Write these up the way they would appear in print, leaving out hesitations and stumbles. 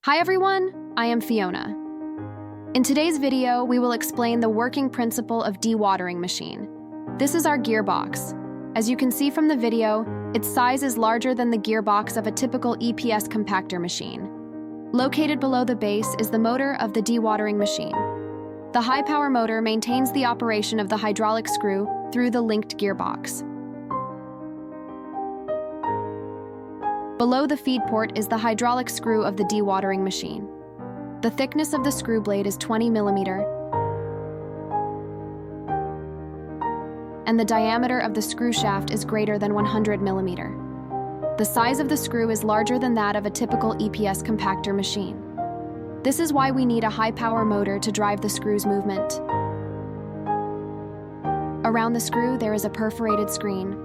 Hi everyone, I am Fiona. In today's video, we will explain the working principle of dewatering machine. This is our gearbox. As you can see from the video, its size is larger than the gearbox of a typical EPS compactor machine. Located below the base is the motor of the dewatering machine. The high-power motor maintains the operation of the hydraulic screw through the linked gearbox. Below the feed port is the hydraulic screw of the dewatering machine. The thickness of the screw blade is 20 millimeter, and the diameter of the screw shaft is greater than 100 millimeter. The size of the screw is larger than that of a typical EPS compactor machine. This is why we need a high-power motor to drive the screw's movement. Around the screw, there is a perforated screen.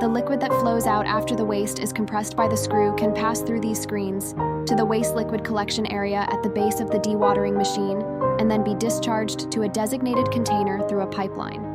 The liquid that flows out after the waste is compressed by the screw can pass through these screens to the waste liquid collection area at the base of the dewatering machine and then be discharged to a designated container through a pipeline.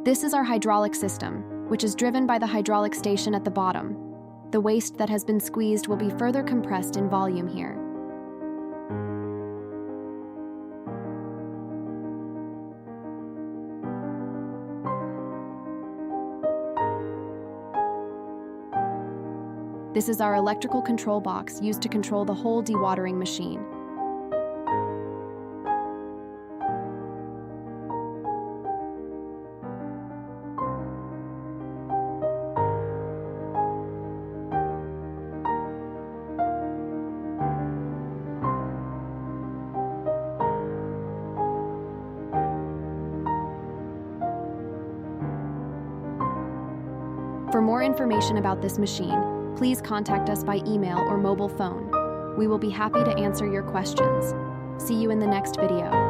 This is our hydraulic system, which is driven by the hydraulic station at the bottom. The waste that has been squeezed will be further compressed in volume here. This is our electrical control box used to control the whole dewatering machine. For more information about this machine, please contact us by email or mobile phone. We will be happy to answer your questions. See you in the next video.